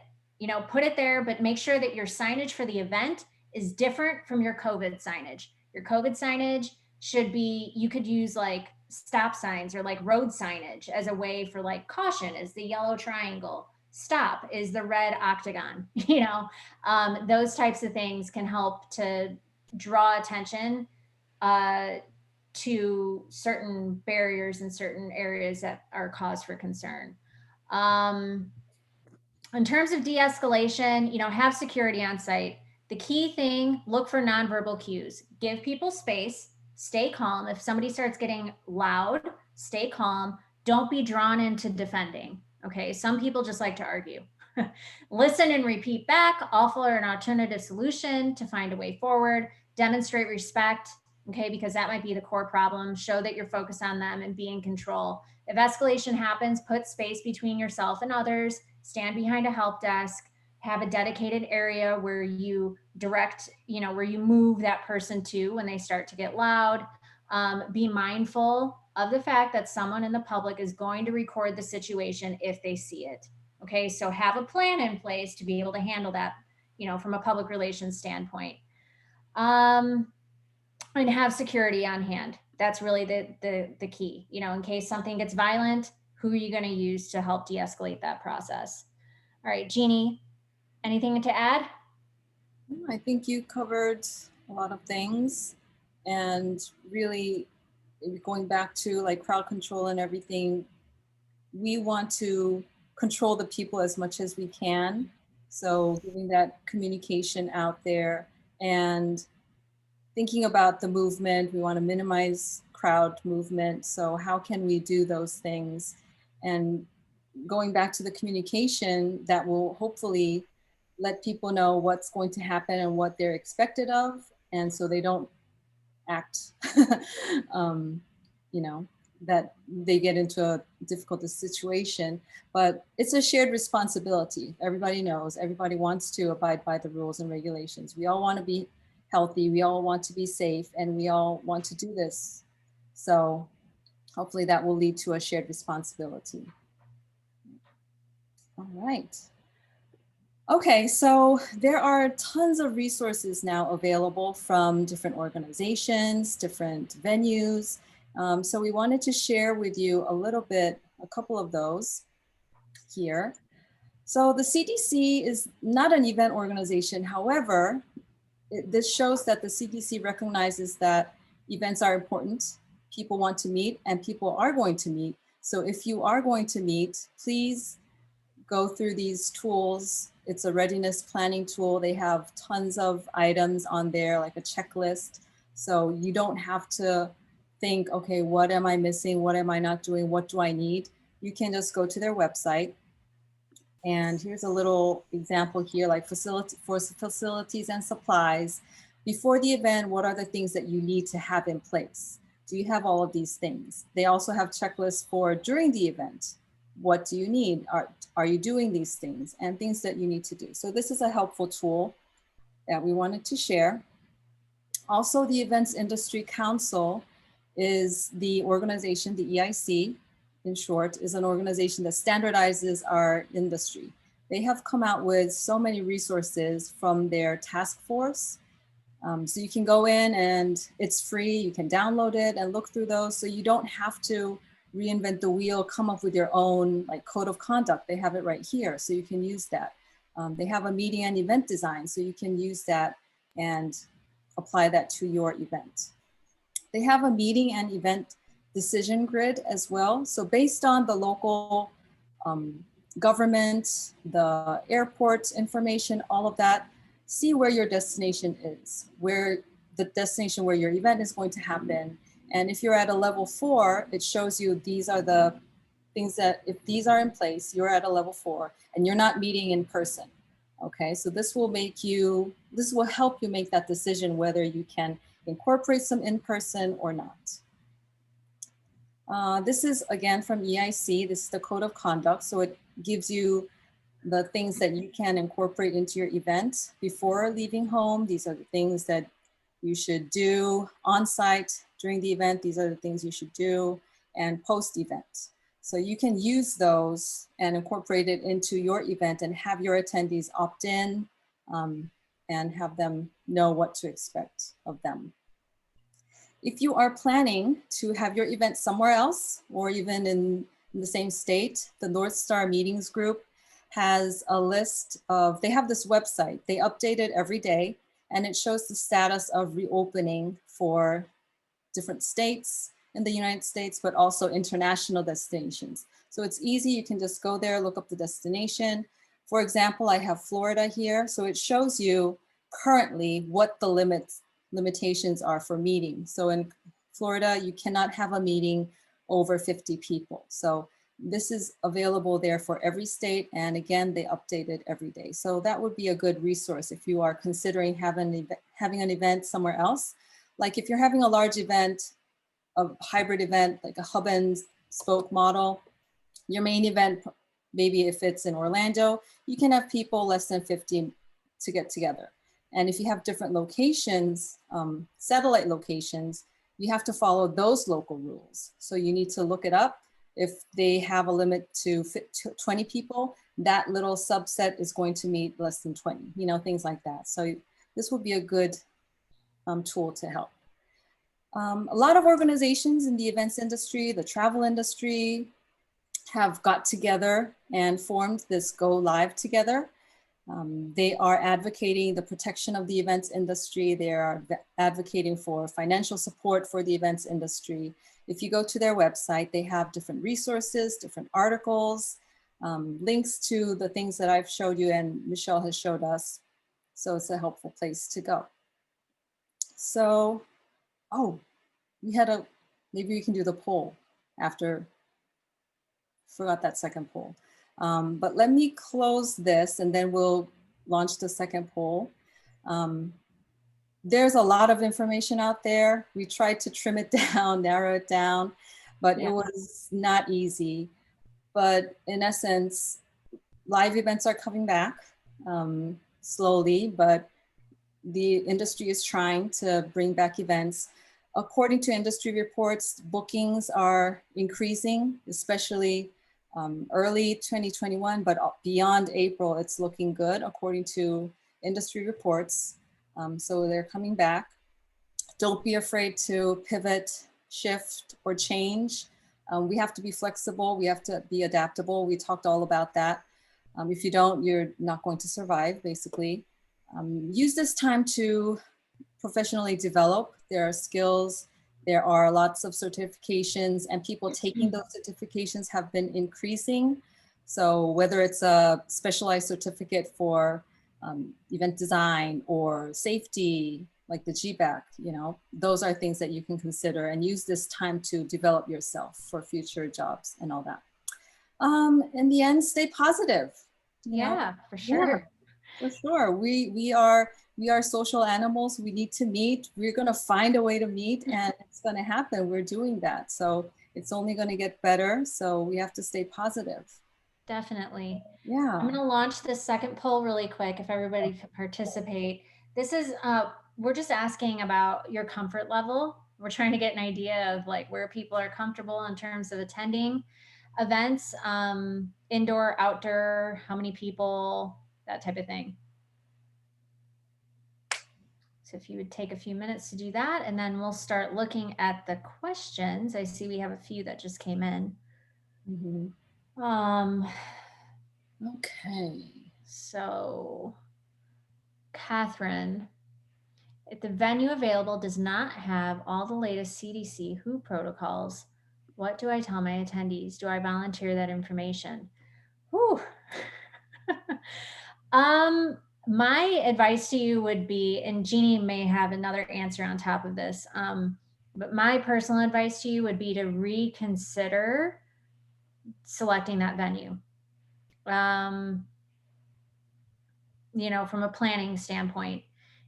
Put it there, but make sure that your signage for the event is different from your COVID signage. Your COVID signage should be, you could use like stop signs or like road signage as a way for like caution is the yellow triangle, stop is the red octagon. Those types of things can help to draw attention to certain barriers in certain areas that are cause for concern. In terms of de-escalation, have security on site. The key thing, look for nonverbal cues. Give people space, stay calm. If somebody starts getting loud, stay calm. Don't be drawn into defending. Okay, some people just like to argue. Listen and repeat back, offer an alternative solution to find a way forward, demonstrate respect, okay, because that might be the core problem. Show that you're focused on them and be in control. If escalation happens, put space between yourself and others, stand behind a help desk, have a dedicated area where you direct, where you move that person to when they start to get loud. Be mindful of the fact that someone in the public is going to record the situation if they see it. Okay, so have a plan in place to be able to handle that, from a public relations standpoint. And have security on hand. That's really the key. In case something gets violent, who are you going to use to help de-escalate that process? All right, Jeannie, anything to add? I think you covered a lot of things, and really going back to like crowd control and everything, we want to control the people as much as we can. So giving that communication out there and thinking about the movement, we want to minimize crowd movement. So how can we do those things? And going back to the communication, that will hopefully let people know what's going to happen and what they're expected of. And so they don't act, that they get into a difficult situation. But it's a shared responsibility. Everybody knows, everybody wants to abide by the rules and regulations. We all want to be healthy, we all want to be safe, and we all want to do this. So hopefully that will lead to a shared responsibility. All right. Okay, so there are tons of resources now available from different organizations, different venues. So we wanted to share with you a couple of those here. So the CDC is not an event organization. However, this shows that the CDC recognizes that events are important, people want to meet, and people are going to meet. So if you are going to meet, please go through these tools. It's a readiness planning tool. They have tons of items on there, like a checklist. So you don't have to think, okay, what am I missing? What am I not doing? What do I need? You can just go to their website. And here's a little example here, like facilities and supplies. Before the event, what are the things that you need to have in place? Do you have all of these things? They also have checklists for during the event. What do you need? Are you doing these things? And things that you need to do. So this is a helpful tool that we wanted to share. Also, the Events Industry Council is the organization, the EIC, in short, is an organization that standardizes our industry. they have come out with so many resources from their task force. So you can go in and it's free, you can download it and look through those. So you don't have to reinvent the wheel, come up with your own like code of conduct. They have it right here, so you can use that. They have a meeting and event design, so you can use that and apply that to your event. They have a meeting and event decision grid as well. So based on the local government, the airport information, all of that, see where your destination is, where the destination where your event is going to happen. And if you're at a level 4, it shows you these are the things that if these are in place, you're at a level 4 and you're not meeting in person. Okay, so this will help you make that decision whether you can incorporate some in person or not. This is again from EIC. This is the code of conduct. So it gives you the things that you can incorporate into your event before leaving home. These are the things that you should do on site during the event. These are the things you should do, and post event. So you can use those and incorporate it into your event and have your attendees opt in and have them know what to expect of them. If you are planning to have your event somewhere else or even in the same state, the North Star Meetings Group has a list of, they have this website, they update it every day, and it shows the status of reopening for different states in the United States, but also international destinations. So it's easy, you can just go there, look up the destination. For example, I have Florida here, so it shows you currently what the limitations are for meetings. So in Florida, you cannot have a meeting over 50 people. So this is available there for every state. And again, they update it every day. So that would be a good resource if you are considering having an event somewhere else. Like if you're having a large event, a hybrid event, like a hub and spoke model, your main event, maybe if it's in Orlando, you can have people less than 50 to get together. And if you have different locations, satellite locations, you have to follow those local rules. So you need to look it up. If they have a limit to 20 people, that little subset is going to meet less than 20, you know, things like that. So this would be a good tool to help. A lot of organizations in the events industry, the travel industry, have got together and formed this Go Live Together. They are advocating the protection of the events industry. They are advocating for financial support for the events industry. If you go to their website, they have different resources, different articles, links to the things that I've showed you and Michelle has showed us. So it's a helpful place to go. So, oh, we had maybe we can do the poll after, forgot that second poll. But let me close this and then we'll launch the second poll. There's a lot of information out there. We tried to trim it down, narrow it down, but it was not easy. But in essence, live events are coming back slowly, but the industry is trying to bring back events. According to industry reports, bookings are increasing, especially early 2021, but beyond April, it's looking good according to industry reports. So they're coming back. Don't be afraid to pivot, shift, or change. We have to be flexible. We have to be adaptable. We talked all about that. If you don't, you're not going to survive, basically. Use this time to professionally develop. There are skills. There are lots of certifications, and people taking those certifications have been increasing. So whether it's a specialized certificate for event design or safety, like the GBAC, you know, those are things that you can consider and use this time to develop yourself for future jobs and all that. In the end, stay positive. Yeah, for sure. Yeah, for sure. We are social animals. We need to meet. We're going to find a way to meet, and it's going to happen. We're doing that. So it's only going to get better. So we have to stay positive. Definitely. Yeah. I'm going to launch this second poll really quick if everybody could participate. This is, we're just asking about your comfort level. We're trying to get an idea of like where people are comfortable in terms of attending. Events, indoor, outdoor, how many people, that type of thing. So if you would take a few minutes to do that, and then we'll start looking at the questions. I see we have a few that just came in. Okay. So Catherine, if the venue available does not have all the latest CDC WHO protocols, what do I tell my attendees? Do I volunteer that information? Whew. My advice to you would be, and Jeannie may have another answer on top of this, but my personal advice to you would be to reconsider selecting that venue. From a planning standpoint,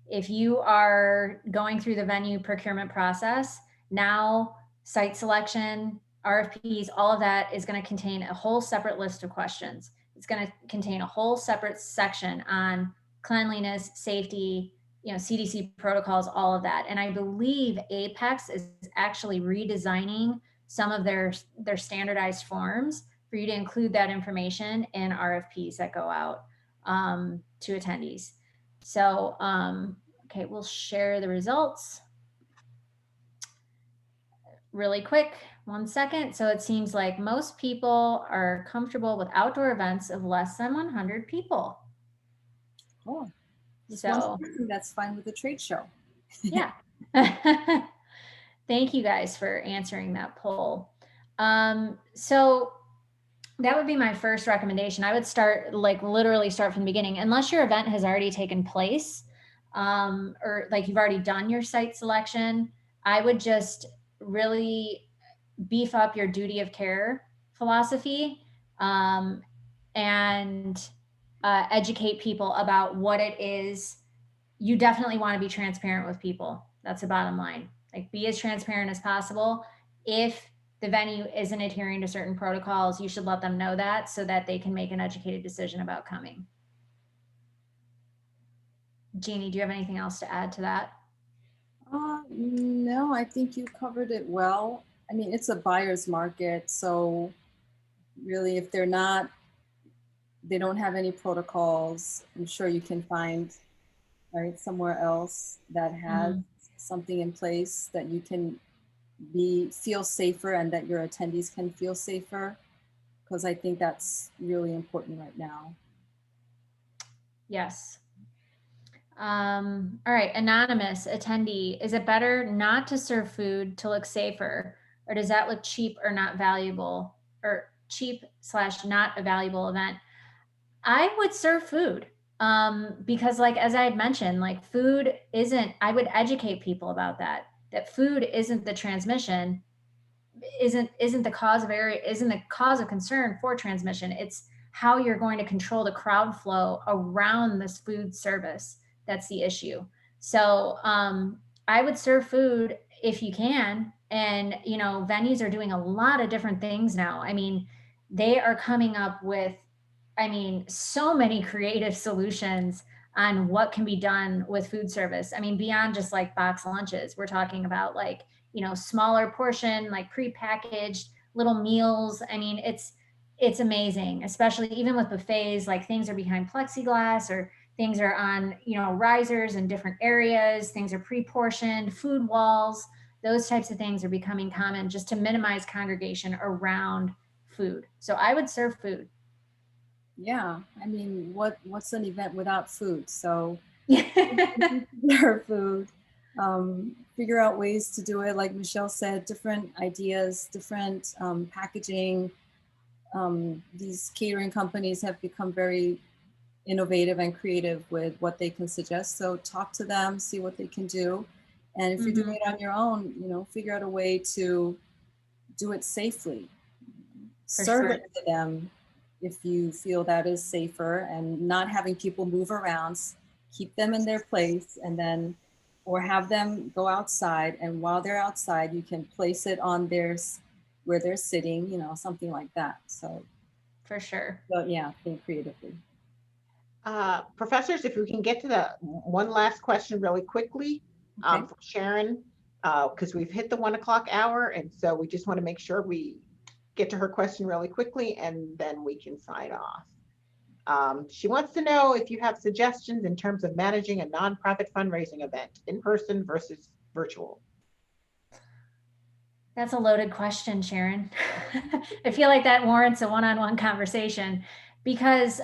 if you are going through the venue procurement process, now site selection, RFPs, all of that is going to contain a whole separate list of questions. It's going to contain a whole separate section on cleanliness, safety, CDC protocols, all of that. And I believe Apex is actually redesigning some of their standardized forms for you to include that information in RFPs that go out to attendees. So, okay, we'll share the results really quick. 1 second. So it seems like most people are comfortable with outdoor events of less than 100 people. Oh, so that's fine with the trade show. Yeah. Thank you guys for answering that poll. So that would be my first recommendation. I would literally start from the beginning, unless your event has already taken place, or like you've already done your site selection. I would just really beef up your duty of care philosophy, and educate people about what it is. You definitely want to be transparent with people. That's the bottom line. Like, be as transparent as possible. If the venue isn't adhering to certain protocols, you should let them know that so that they can make an educated decision about coming. Jeannie, do you have anything else to add to that? No, I think you covered it well. I mean, it's a buyer's market. So really, if they don't have any protocols, I'm sure you can find somewhere else that has something in place that you can feel safer and that your attendees can feel safer, because I think that's really important right now. Yes. All right, anonymous attendee, is it better not to serve food to look safer, or does that look cheap or not valuable, or cheap/not a valuable event? I would serve food, because as I had mentioned, food isn't, I would educate people about that food isn't the transmission, isn't the cause of concern for transmission. It's how you're going to control the crowd flow around this food service. That's the issue. So I would serve food if you can. And, venues are doing a lot of different things now. I mean, they are coming up with, so many creative solutions on what can be done with food service. I mean, beyond just box lunches, we're talking about smaller portion, prepackaged little meals. I mean, it's amazing, especially even with buffets, things are behind plexiglass, or things are on, risers in different areas. Things are pre-portioned, food walls, those types of things are becoming common just to minimize congregation around food. So I would serve food. Yeah, I mean, what's an event without food? So serve food, figure out ways to do it. Like Michelle said, different ideas, different packaging. These catering companies have become very innovative and creative with what they can suggest. So talk to them, see what they can do. And if you're doing it on your own, figure out a way to do it safely. Serve it to them if you feel that is safer, and not having people move around, keep them in their place, and then, or have them go outside. And while they're outside, you can place it on where they're sitting, something like that. So for sure. But yeah, think creatively. Professors, if we can get to the one last question really quickly, Okay. from Sharon, because we've hit the 1 o'clock hour, and so we just want to make sure we get to her question really quickly and then we can sign off. She wants to know if you have suggestions in terms of managing a nonprofit fundraising event, in person versus virtual. That's a loaded question, Sharon. I feel like that warrants a one-on-one conversation because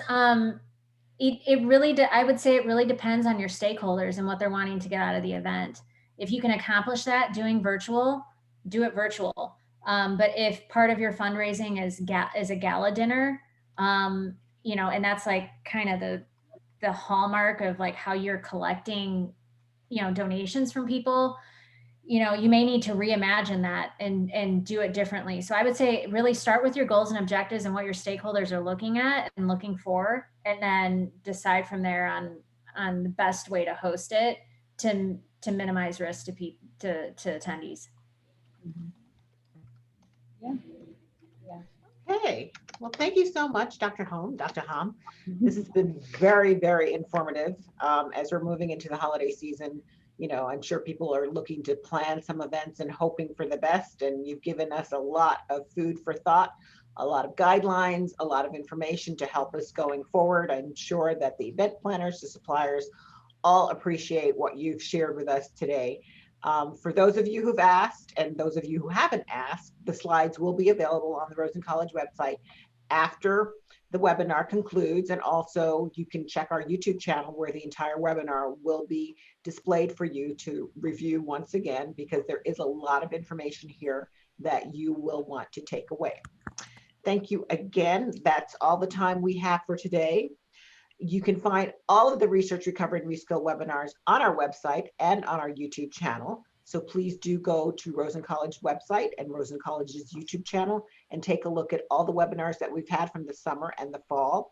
it really, I would say it really depends on your stakeholders and what they're wanting to get out of the event. If you can accomplish that doing virtual, do it virtual. But if part of your fundraising is a gala dinner, you know, and that's like kind of the hallmark of like how you're collecting, you know, donations from people, you know, you may need to reimagine that and do it differently. So I would say really start with your goals and objectives and what your stakeholders are looking at and looking for, and then decide from there on the best way to host it to minimize risk to attendees. Yeah. Okay, well, thank you so much, Dr. Holm, Dr. Hahm. This has been very, very informative. As we're moving into the holiday season, you know, I'm sure people are looking to plan some events and hoping for the best. And you've given us a lot of food for thought, a lot of guidelines, a lot of information to help us going forward. I'm sure that the event planners, the suppliers, all appreciate what you've shared with us today. For those of you who've asked and those of you who haven't asked, the slides will be available on the Rosen College website after the webinar concludes. And also you can check our YouTube channel where the entire webinar will be displayed for you to review once again, because there is a lot of information here that you will want to take away. Thank you again. That's all the time we have for today. You can find all of the Research Recovery and Reskill webinars on our website and on our YouTube channel. So please do go to Rosen College website and Rosen College's YouTube channel and take a look at all the webinars that we've had from the summer and the fall.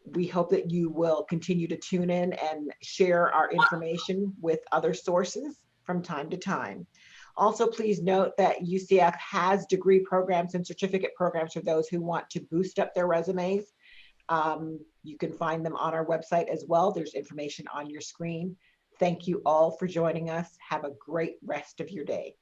We hope that you will continue to tune in and share our information with other sources from time to time. Also, please note that UCF has degree programs and certificate programs for those who want to boost up their resumes. You can find them on our website as well. There's information on your screen. Thank you all for joining us. Have a great rest of your day.